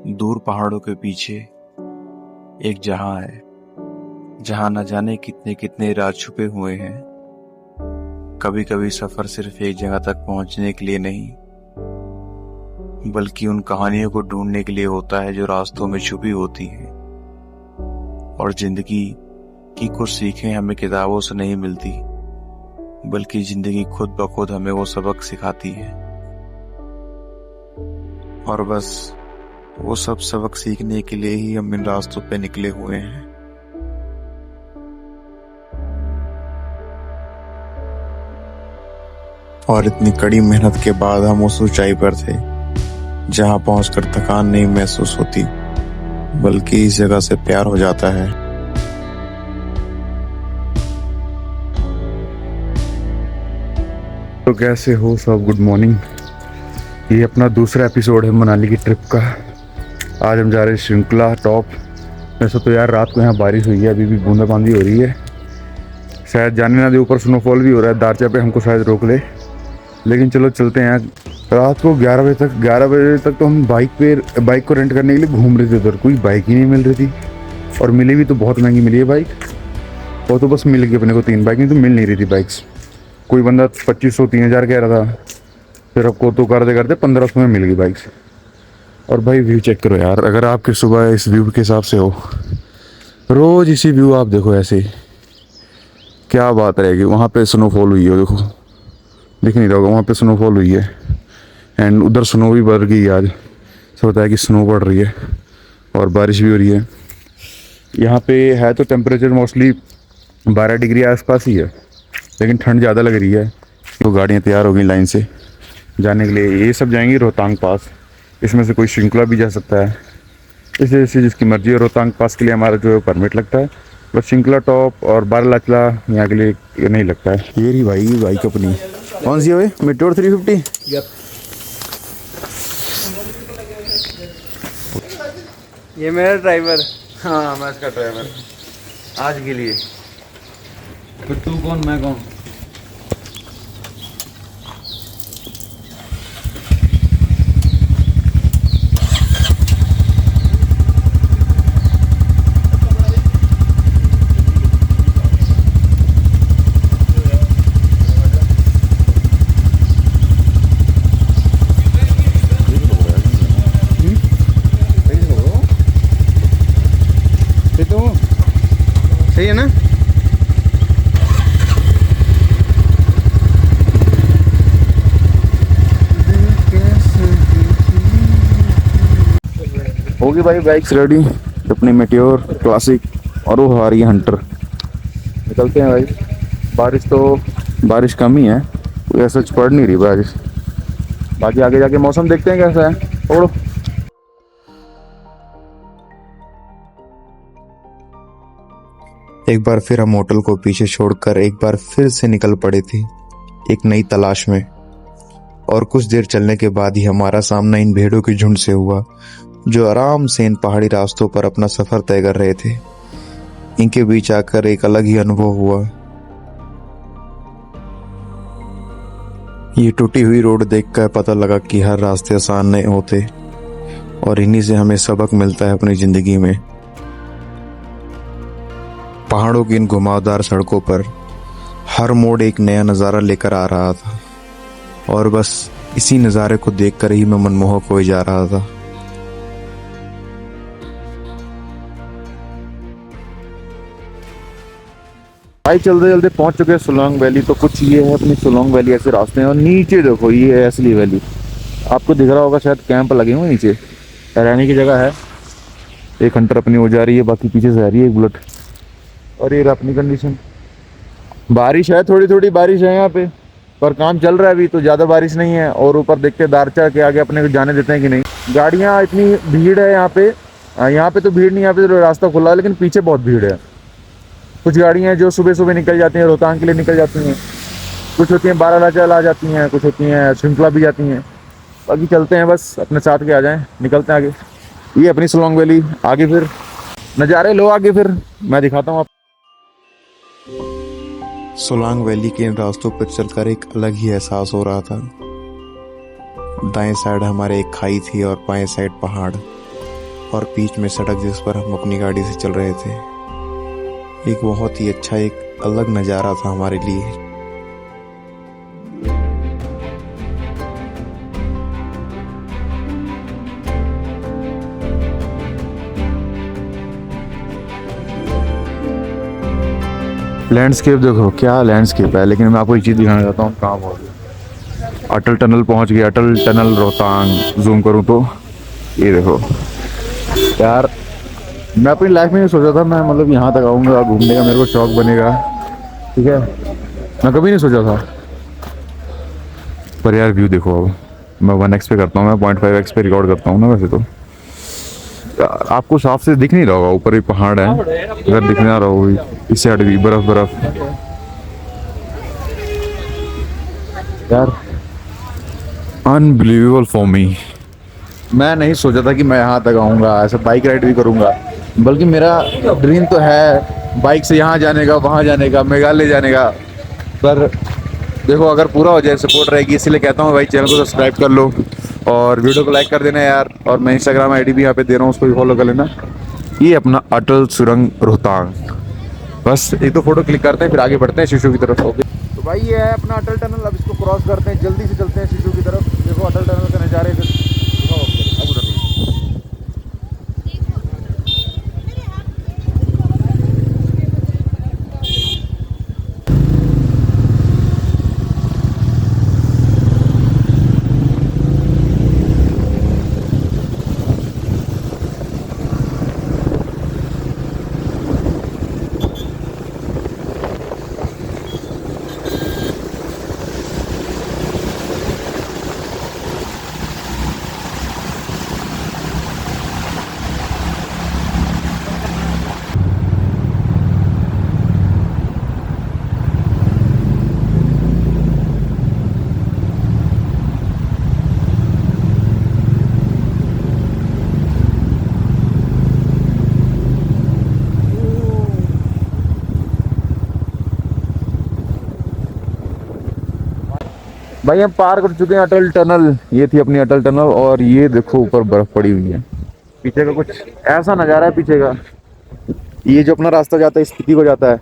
दूर पहाड़ों के पीछे एक जहां है, जहां न जाने कितने कितने राज छुपे हुए हैं। कभी कभी सफर सिर्फ एक जगह तक पहुंचने के लिए नहीं, बल्कि उन कहानियों को ढूंढने के लिए होता है जो रास्तों में छुपी होती हैं। और जिंदगी की कुछ सीखें हमें किताबों से नहीं मिलती, बल्कि जिंदगी खुद ब खुद हमें वो सबक सिखाती है। और बस वो सब सबक सीखने के लिए ही हम इन रास्तों पे निकले हुए हैं। और इतनी कड़ी मेहनत के बाद हम उस ऊंचाई पर थे जहां पहुंचकर थकान नहीं महसूस होती, बल्कि इस जगह से प्यार हो जाता है। तो कैसे हो सब, गुड मॉर्निंग। ये अपना दूसरा एपिसोड है मनाली की ट्रिप का। आज हम जा रहे हैं श्रृंखला टॉप। वैसे तो यार रात को यहाँ बारिश हुई है, अभी भी बूंदाबांदी हो रही है। शायद जाने ना दे, ऊपर स्नोफॉल भी हो रहा है। दारचा पे हमको शायद रोक ले, लेकिन चलो चलते हैं। रात को 11 बजे तक तो हम बाइक को रेंट करने के लिए घूम रहे थे। उधर कोई बाइक ही नहीं मिल रही थी, और मिली भी तो बहुत महंगी मिली है बाइक। वो तो बस मिल गई अपने को 3 बाइक, नहीं तो मिल नहीं रही थी बाइक्स। कोई बंदा 2500 3000 कह रहा था, फिर आपको तो करते करते 1500 में मिल गई बाइक्स। और भाई व्यू चेक करो यार, अगर आपके सुबह इस व्यू के हिसाब से हो, रोज इसी व्यू आप देखो ऐसे, क्या बात रहेगी। वहाँ पे स्नोफॉल हुई है, देखो दिख नहीं रहा होगा, वहाँ पे स्नोफॉल हुई है। एंड उधर स्नो भी बढ़ गई आज। ऐसा होता है कि स्नो बढ़ रही है और बारिश भी हो रही है। यहाँ पे है तो टेम्परेचर मोस्टली 12 डिग्री आसपास ही है, लेकिन ठंड ज़्यादा लग रही है। तो गाड़ियाँ तैयार हो गई लाइन से जाने के लिए। ये सब जाएंगी रोहतांग पास। इसमें से कोई श्रृंखला भी जा सकता है, इसे जिसकी मर्जी है। रोहतांग पास के लिए हमारा जो है परमिट लगता है, बस श्रृंखला टॉप और बारालाचला यहाँ के लिए ये नहीं लगता है। ये रही भाई बाइक अपनी। कौन सी है भाई? मेट्योर 350। ये मेरा ड्राइवर। हाँ, मैं इसका ड्राइवर आज के लिए। फिर तू कौन, मैं कौन? सही है ना? होगी भाई बाइक्स रेडी, अपनी मेट्योर क्लासिक, और वो आ रही है हंटर। निकलते हैं भाई। बारिश कम ही है, कोई ऐसा पड़ नहीं रही बारिश। बाकी आगे जाके मौसम देखते हैं कैसा है। ओढ़ो। एक बार फिर हम होटल को पीछे छोड़कर एक बार फिर से निकल पड़े थे एक नई तलाश में। और कुछ देर चलने के बाद ही हमारा सामना इन भेड़ों के झुंड से हुआ, जो आराम से इन पहाड़ी रास्तों पर अपना सफर तय कर रहे थे। इनके बीच आकर एक अलग ही अनुभव हुआ। ये टूटी हुई रोड देखकर पता लगा कि हर रास्ते आसान नहीं होते, और इन्हीं से हमें सबक मिलता है अपनी जिंदगी में। पहाड़ों की इन घुमावदार सड़कों पर हर मोड़ एक नया नज़ारा लेकर आ रहा था, और बस इसी नज़ारे को देखकर ही मैं मनमोहक हो जा रहा था। भाई चलते चलते पहुंच चुके हैं सोलांग वैली। तो कुछ ये है अपनी सोलांग वैली ऐसे रास्ते हैं, और नीचे देखो ये है असली वैली। आपको दिख रहा होगा शायद, कैंप लगे हुए नीचे, रहने की जगह है। एक हंटर अपनी हो जा रही है, बाकी पीछे से आ रही है एक बुलेट। और ये अपनी कंडीशन, बारिश है, थोड़ी थोड़ी बारिश है यहाँ पे, पर काम चल रहा है अभी, तो ज़्यादा बारिश नहीं है। और ऊपर देखते दारचा के आगे अपने को जाने देते हैं कि नहीं। गाड़ियाँ इतनी भीड़ है यहाँ पे। यहाँ पे तो भीड़ नहीं, यहाँ पे तो रास्ता खुला है, लेकिन पीछे बहुत भीड़ है। कुछ गाड़ियाँ हैं जो सुबह सुबह निकल जाती हैं, रोहतांग के लिए निकल जाती हैं। कुछ होती हैं बारालाचला आ जाती हैं, कुछ होती हैं श्रृंखला भी जाती हैं। बाकी चलते हैं, बस अपने साथ के आ जाएं, निकलते हैं आगे। ये अपनी सोलांग वैली। आगे फिर नज़ारे लो, आगे फिर मैं दिखाता हूँ आप। सोलांग वैली के इन रास्तों पर चलकर एक अलग ही एहसास हो रहा था। दाएं साइड हमारे एक खाई थी और बाएं साइड पहाड़। और बीच में सड़क जिस पर हम अपनी गाड़ी से चल रहे थे। एक बहुत ही अच्छा, एक अलग नज़ारा था हमारे लिए। लैंडस्केप देखो, क्या लैंडस्केप है। लेकिन मैं आपको एक चीज़ दिखाना चाहता हूँ, कहाँ पहुँच गया, अटल टनल पहुँच गया। अटल टनल रोहतांग, जूम करूँ तो ये देखो यार। मैं अपनी लाइफ में नहीं सोचा था मैं मतलब यहाँ तक आऊँगा, घूमने का मेरे को शौक बनेगा, ठीक है, मैं कभी नहीं सोचा था। पर यार व्यू देखो, अब मैं 1x पे करता हूँ, मैं 0.5x पे रिकॉर्ड करता हूँ ना वैसे तो। यार आपको साफ से दिख नहीं रहा होगा, ऊपर एक पहाड़ है, अगर दिख ना रहा हो, इस साइड भी बर्फ बर्फ। यार अनबिलीवेबल फॉर मी। मैं नहीं सोचा था कि मैं यहाँ तक आऊँगा, ऐसा बाइक राइड भी करूँगा। बल्कि मेरा ड्रीम तो है बाइक से यहाँ जाने का, वहाँ जाने का, मेघालय जाने का। पर देखो अगर पूरा हो जाए, सपोर्ट रहेगी। इसलिए कहता हूँ भाई, चैनल को सब्सक्राइब कर लो और वीडियो को लाइक कर देना यार। और मैं इंस्टाग्राम आईडी भी यहाँ पे दे रहा हूँ, उसको भी फॉलो कर लेना। ये अपना अटल सुरंग रोहतांग। बस एक तो फोटो क्लिक करते हैं, फिर आगे बढ़ते हैं शिशु की तरफ। ओके तो भाई ये है अपना अटल टनल। अब इसको क्रॉस करते हैं, जल्दी से चलते हैं शिशु की तरफ। देखो अटल टनल का नज़ारे अब उधर भाई हम पार कर चुके हैं अटल टनल। ये थी अपनी अटल टनल और ये देखो ऊपर बर्फ पड़ी हुई है। पीछे का कुछ ऐसा नज़ारा है पीछे का। ये जो अपना रास्ता जाता है स्पीति को जाता है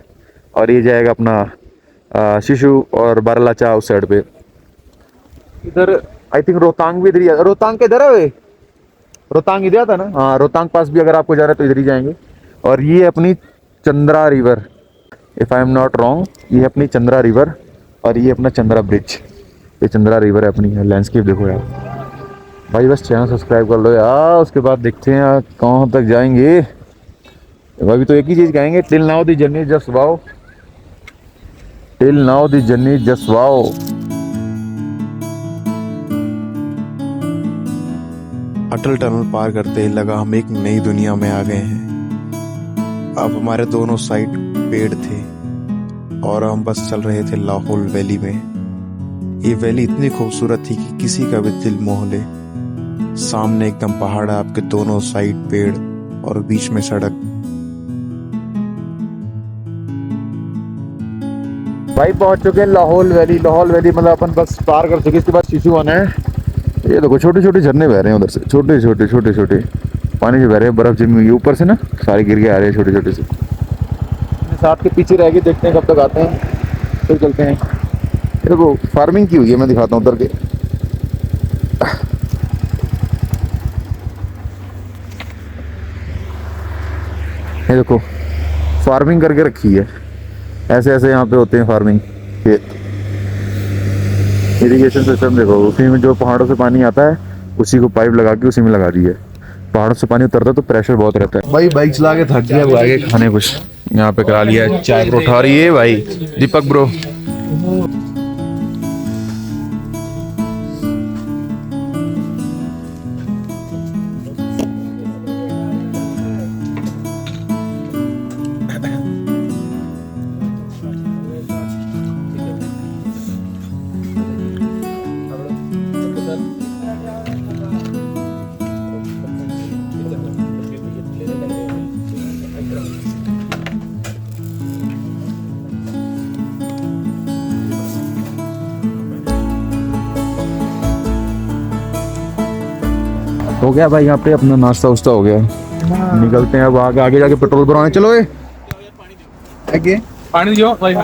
और ये जाएगा अपना शिशु और बारालाचा उस साइड पे। इधर आई थिंक रोहतांग भी इधर ही। रोहतांग के इधर है वे, रोहतांग इधर आता है ना। हाँ रोहतांग पास भी अगर आपको जाना है तो इधर ही जाएंगे। और ये अपनी Chandra river, if I am not wrong, ये अपनी चंद्रा रिवर और ये अपना चंद्रा ब्रिज। ये चंद्रा रिवर है अपनी। लैंडस्केप देखो यार भाई। बस चैनल सब्सक्राइब कर लो यार, उसके बाद देखते हैं यार कहाँ तक जाएंगे। अभी तो एक ही चीज़ कहेंगे, till now the journey just wow, till now the journey just wow. Atal tunnel पार करते ही लगा हम एक नई दुनिया में आ गए हैं। अब हमारे दोनों साइड पेड़ थे और हम बस चल रहे थे लाहौल वैली में। ये वैली इतनी खूबसूरत थी कि किसी का भी दिल मोह ले। सामने एकदम पहाड़ है, आपके दोनों साइड पेड़ और बीच में सड़क। भाई पहुंच चुके हैं लाहौल वैली। लाहौल वैली मतलब अपन बस पार कर चुके। इसके बाद शिशु आना है। ये देखो छोटे छोटे झरने बह रहे हैं उधर से, छोटे छोटे छोटे छोटे पानी से बह रहे हैं। बर्फ जमी हुई है ऊपर से ना, सारे गिर के आ रहे हैं छोटे छोटे से। साथ के पीछे रह के देखते हैं कब तक आते हैं, फिर चलते हैं। देखो फार्मिंग की हुई है, मैं दिखाता हूँ उधर के। ये देखो फार्मिंग करके रखी है, ऐसे ऐसे यहाँ पे होते हैं फार्मिंग खेत। इरिगेशन सिस्टम देखो, उसी में जो पहाड़ों से पानी आता है उसी को पाइप लगा के उसी में लगा दी है। पहाड़ों से पानी उतरता है तो प्रेशर बहुत रहता है। भाई बाइक चला के थक गया, वो आगे खाने कुछ यहाँ पे करा लिया चाय परोठा। और ये भाई दीपक ब्रो, हो गया भाई यहाँ पे अपना नाश्ता उस्ता हो गया। निकलते हैं अब आगे आगे जाके पेट्रोल भरवाने। चलो ए आगे पानी दियो भाई।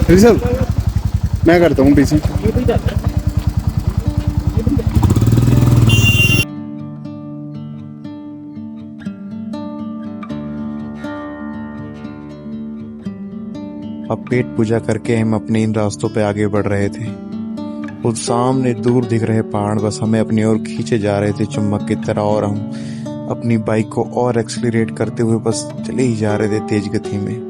ऋषभ मैं करता हूँ पीछे। अब पेट पूजा करके हम अपने इन रास्तों पे आगे बढ़ रहे थे। उस सामने दूर दिख रहे पहाड़ बस हमें अपनी ओर खींचे जा रहे थे चुम्बक की तरह, और हम अपनी बाइक को और एक्सीलरेट करते हुए बस चले ही जा रहे थे तेज गति में।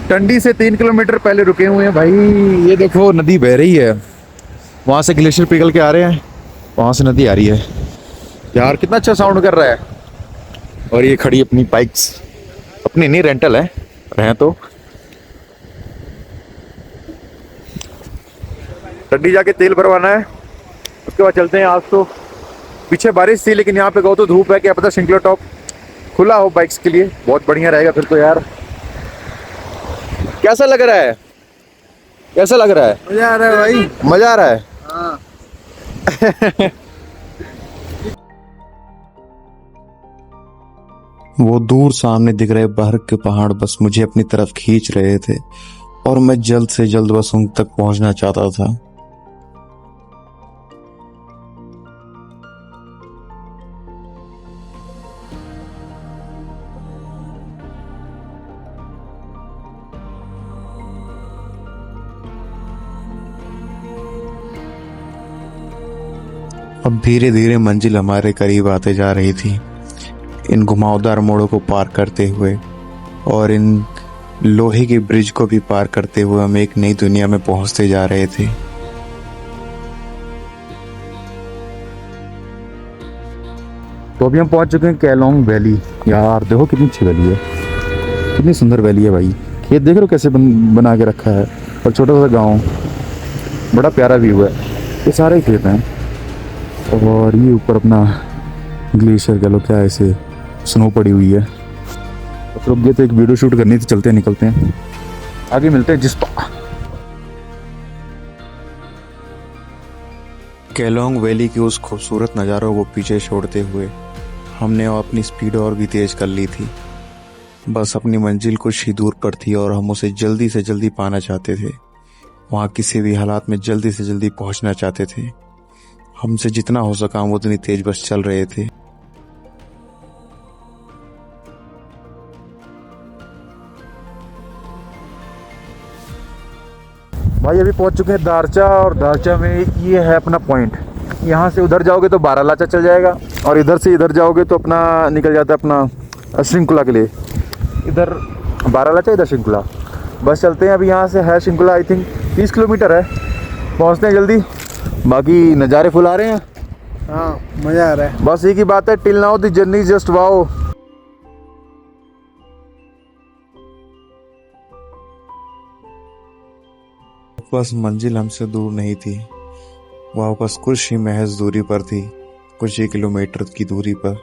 टंडी से 3 किलोमीटर पहले रुके हुए हैं भाई। ये देखो नदी बह रही है, वहां से ग्लेशियर पिघल के आ रहे हैं, वहां से नदी आ रही है यार। कितना अच्छा साउंड कर रहा है। और ये खड़ी अपनी बाइक्स, अपनी नहीं रेंटल है, रहे तो। टंडी जाके तेल भरवाना है, उसके बाद चलते हैं। आज तो पीछे बारिश थी लेकिन यहाँ पे गो तो धूप है, क्या पता सिंगल टॉप खुला हो बाइक्स के लिए, बहुत बढ़िया रहेगा फिर तो यार। कैसा लग रहा है? कैसा लग रहा है? मजा आ रहा है भाई। मजा आ रहा है। हाँ। वो दूर सामने दिख रहे बर्फ के पहाड़ बस मुझे अपनी तरफ खींच रहे थे, और मैं जल्द से जल्द बस उन तक पहुंचना चाहता था। अब धीरे धीरे मंजिल हमारे करीब आते जा रही थी, इन घुमावदार मोड़ों को पार करते हुए और इन लोहे के ब्रिज को भी पार करते हुए हम एक नई दुनिया में पहुंचते जा रहे थे। तो अभी हम पहुंच चुके हैं केलोंग वैली। यार देखो कितनी अच्छी वैली है, कितनी सुंदर वैली है भाई। खेत देख रहे हो कैसे बना के रखा है, और छोटा सा गांव, बड़ा प्यारा व्यू है। ये सारे खेत हैं, और ये ऊपर अपना ग्लेशियर कह लो क्या, ऐसे स्नो पड़ी हुई है। तो रुक गए तो एक वीडियो शूट करनी थी, चलते हैं निकलते हैं, आगे मिलते हैं जिस पर। केलोंग वैली के उस खूबसूरत नज़ारों को पीछे छोड़ते हुए हमने अपनी स्पीड और भी तेज कर ली थी। बस अपनी मंजिल कुछ ही दूर पर थी और हम उसे जल्दी से जल्दी पाना चाहते थे। वहाँ किसी भी हालात में जल्दी से जल्दी पहुँचना चाहते थे। हमसे जितना हो सका हम उतनी तेज बस चल रहे थे। भाई अभी पहुंच चुके हैं दारचा, और दारचा में ये है अपना पॉइंट। यहाँ से उधर जाओगे तो बारालाचा चल जाएगा, और इधर से इधर जाओगे तो अपना निकल जाता है अपना श्रृंखला के लिए। इधर बारालाचा, इधर श्रृंखला। बस चलते हैं अभी, यहाँ से है श्रृंखला आई थिंक 30 किलोमीटर है, पहुँचते हैं जल्दी। बाकी नज़ारे फुल आ रहे हैं। हाँ मजा आ रहा है। बस एक ही बात है, till now the journey just wow. बस मंजिल हमसे दूर नहीं थी, वह बस कुछ ही महज दूरी पर थी, कुछ ही किलोमीटर की दूरी पर,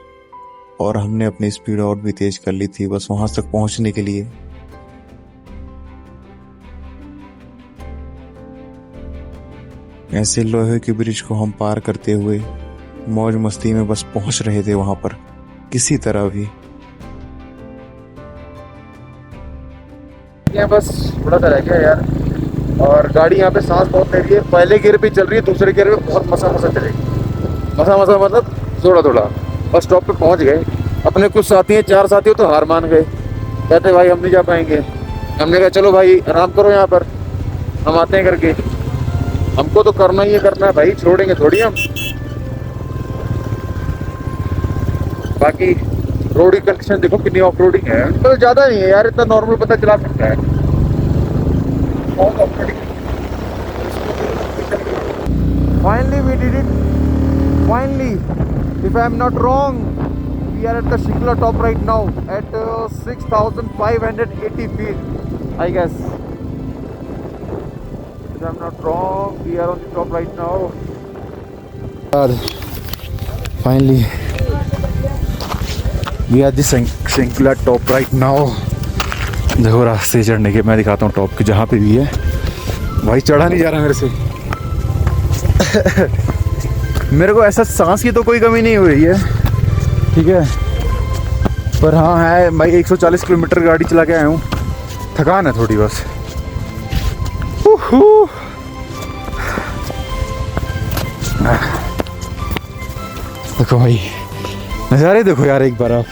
और हमने अपनी स्पीड और भी तेज कर ली थी बस वहां तक पहुंचने के लिए। ऐसे लोहे के ब्रिज को हम पार करते हुए मौज मस्ती में बस पहुंच रहे थे वहां पर किसी तरह भी। बस थोड़ा सा रह गया यार, और गाड़ी यहाँ पे सांस बहुत ले रही है। पहले गियर पे चल रही है, दूसरे गियर पे बहुत मसा मसा चलेगी। मसा मसा मतलब थोड़ा थोड़ा। बस स्टॉप पे पहुँच गए, अपने कुछ साथी हैं, 4 साथी तो हार मान गए, कहते भाई हम नहीं जा पाएंगे। हमने कहा चलो भाई आराम करो यहाँ पर, हम आते हैं करके। हमको तो करना ही है, करना है भाई, छोड़ेंगे थोड़ी हम। बाकी रोड की कंडीशन देखो कितनी ऑफ रोडिंग है, तो ज्यादा नहीं है यार, इतना नॉर्मल बंदा चला सकता है। Finally we did it, finally, if I am not wrong, we are at the Shingla top right now at 6,580 feet, I guess. If I'm not wrong, we are on the top right now. Finally, we are at the Shingla top right now. देखो रास्ते चढ़ने के मैं दिखाता हूँ top के, जहाँ पे भी है भाई चढ़ा नहीं जा रहा मेरे से। मेरे को ऐसा सांस की तो कोई कमी नहीं हो रही है, ठीक है, पर हाँ है भाई 140 किलोमीटर गाड़ी चला के आया हूँ, थकान है थोड़ी बस। देखो भाई नज़ारे देखो यार एक बार आप,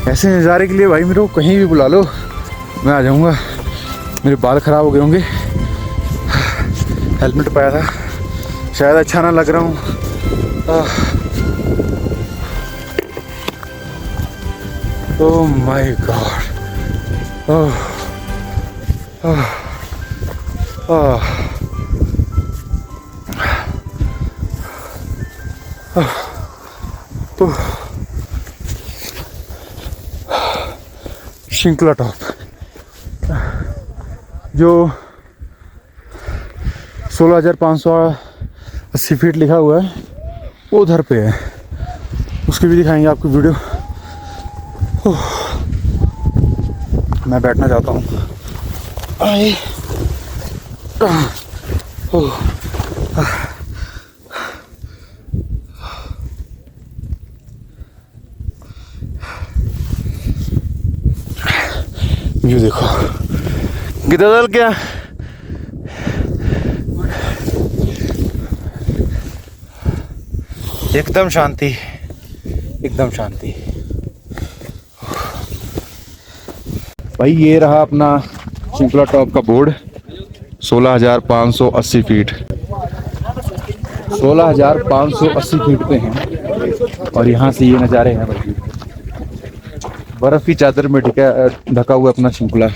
ऐसे नज़ारे के लिए भाई मेरे को कहीं भी बुला लो मैं आ जाऊँगा। मेरे बाल ख़राब हो गए होंगे, हेलमेट पाया था, शायद अच्छा ना लग रहा हूँ। Oh my God! Oh, oh, oh, oh. Shinkula top जो 16,580 फीट लिखा हुआ है वो उधर पे है, उसकी भी दिखाएंगे आपको वीडियो। मैं बैठना चाहता हूँ। ये देखो गिद्धल क्या, एकदम शांति, एकदम शांति। भाई ये रहा अपना शिंकला टॉप का बोर्ड, 16,580 फीट, 16,580 फीट पे हैं और यहाँ से ये नज़ारे हैं भाई। बर्फ की चादर में ढका हुआ अपना शिंकला।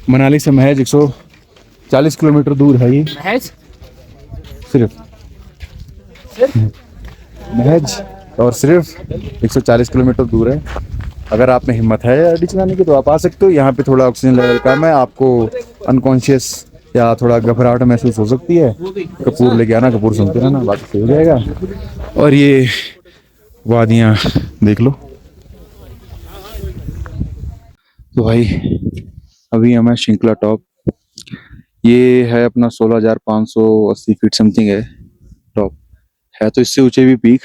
मनाली से महज 140 किलोमीटर दूर है ये, सिर्फ महज और सिर्फ 140 किलोमीटर दूर है। अगर आप में हिम्मत है गाड़ी चलाने की तो आप आ सकते हो। यहाँ पे थोड़ा ऑक्सीजन लेवल कम है, आपको अनकॉन्शियस या थोड़ा घबराहट महसूस हो सकती है। कपूर लेके आना, कपूर सुनते रहना, बाकी सही हो जाएगा। और ये वादियाँ देख लो। तो भाई अभी हमें शिंकला टॉप, ये है अपना 16,580 फीट समथिंग है टॉप है, तो इससे ऊंचे भी पीक,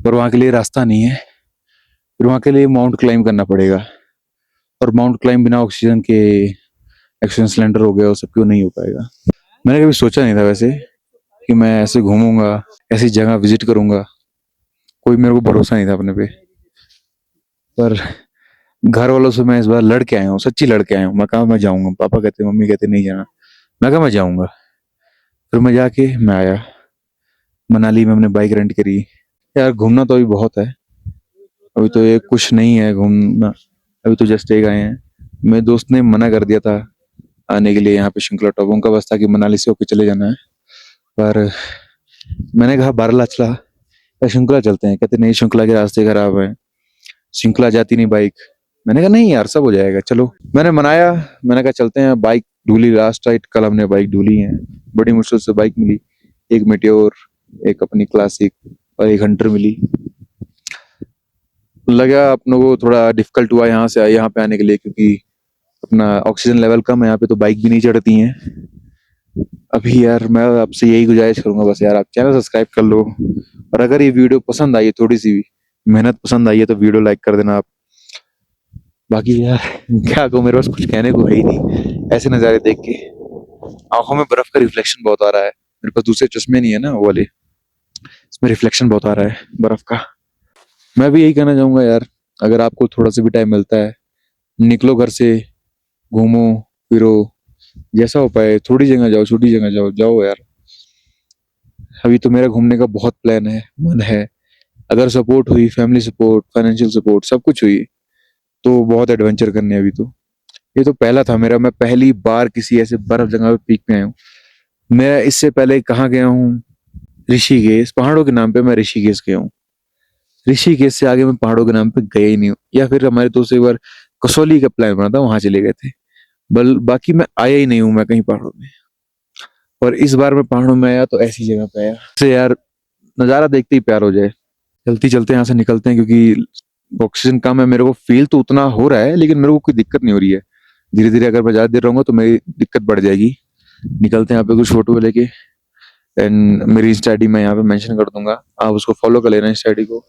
पर वहाँ के लिए रास्ता नहीं है, फिर वहाँ के लिए माउंट क्लाइंब करना पड़ेगा। और माउंट क्लाइंब बिना ऑक्सीजन के, ऑक्सीजन सिलेंडर हो गया, वो सब क्यों नहीं हो पाएगा। मैंने कभी सोचा नहीं था वैसे कि मैं ऐसे घूमूंगा, ऐसी जगह विजिट करूंगा, कोई मेरे को भरोसा नहीं था अपने पे। पर घर वालों से मैं इस बार लड़ के आया हूँ, सच्ची लड़ के आया हूँ। मैं कहा मैं जाऊंगा, पापा कहते, मम्मी कहते नहीं जाना, मैं कहा मैं जाऊंगा। फिर मैं जाके मैं आया। मनाली में हमने बाइक रेंट करी। यार घूमना तो अभी बहुत है, अभी तो ये कुछ नहीं है घूमना, अभी तो जस्ट एक आए हैं। मेरे दोस्त ने मना कर दिया था आने के लिए यहाँ पे शिंकला टॉप, उनका बस था कि मनाली से होके चले जाना है। पर मैंने कहा बारला चला या शिंकला चलते हैं, कहते नहीं शिंकला के रास्ते खराब है, शिंकला जाती नहीं बाइक। मैंने कहा नहीं यार सब हो जाएगा चलो। मैंने मनाया, मैंने कहा चलते हैं। बाइक ढूली लास्ट राइट, कल हमने बाइक ढूली है, बड़ी मुश्किल से बाइक मिली, एक मेटियोर, एक अपनी क्लासिक और एक हंटर मिली। लगा अपनों को थोड़ा डिफिकल्ट हुआ यहाँ से यहाँ पे आने के लिए, क्योंकि अपना ऑक्सीजन लेवल कम है यहाँ पे, तो बाइक भी नहीं चढ़ती हैं अभी। यार मैं आपसे यही गुजारिश करूंगा बस यार, आप चैनल सब्सक्राइब कर लो, और अगर ये वीडियो पसंद आई है, थोड़ी सी भी मेहनत पसंद आई है, तो वीडियो लाइक कर देना आप। बाकी यार क्या कहूँ, मेरे पास कुछ कहने को है ही नहीं। ऐसे नज़ारे देख के आंखों में बर्फ का रिफ्लेक्शन बहुत आ रहा है। मेरे पास दूसरे चश्मे नहीं है ना वो वाले, इसमें रिफ्लेक्शन बहुत आ रहा है बर्फ का। मैं भी यही कहना चाहूंगा यार, अगर आपको थोड़ा सा भी टाइम मिलता है, निकलो घर से, घूमो फिरो, जैसा हो पाए, थोड़ी जगह जाओ, छोटी जगह जाओ, जाओ यार। अभी तो मेरा घूमने का बहुत प्लान है, मन है। अगर सपोर्ट हुई, फैमिली सपोर्ट, फाइनेंशियल सपोर्ट, सब कुछ हुई, तो बहुत एडवेंचर करने हैं अभी तो। ये तो पहला था मेरा, मैं पहली बार किसी ऐसे बर्फ जगह पे पीक में आया हूँ। मैं इससे पहले कहाँ गया हूँ? ऋषिकेश, पहाड़ों के नाम पे मैं ऋषिकेश गया हूँ। ऋषिकेश से आगे मैं पहाड़ों के नाम पे गया ही नहीं हूँ। या फिर हमारे दोस्त एक बार कसौली का प्लान बना था, वहां चले गए थे। बाकी मैं आया ही नहीं हूँ मैं कहीं पहाड़ों में। और इस बार मैं पहाड़ों में आया तो ऐसी जगह पे आया से यार, नजारा देखते ही प्यार हो जाए। चलते चलते यहाँ से निकलते हैं, क्योंकि ऑक्सीजन कम है। मेरे को फील तो उतना हो रहा है, लेकिन मेरे को कोई दिक्कत नहीं हो रही है। धीरे धीरे अगर मैं ज्यादा देर रहूंगा तो मेरी दिक्कत बढ़ जाएगी। निकलते हैं यहाँ पे कुछ फोटो लेके, एंड मेरी इंस्टा आईडी मैं यहाँ पे मेंशन कर दूंगा, आप उसको फॉलो कर लेना इंस्टा आईडी को।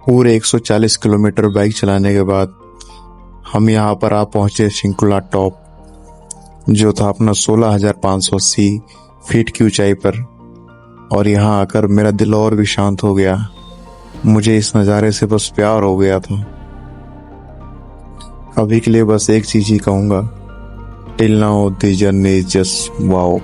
पूरे 140 किलोमीटर बाइक चलाने के बाद हम यहाँ पर आ पहुंचे शिंकुला टॉप, जो था अपना 16,580 फीट की ऊंचाई पर। और यहाँ आकर मेरा दिल और भी शांत हो गया। मुझे इस नज़ारे से बस प्यार हो गया था। अभी के लिए बस एक चीज ही कहूँगा, till now the journey is just wow.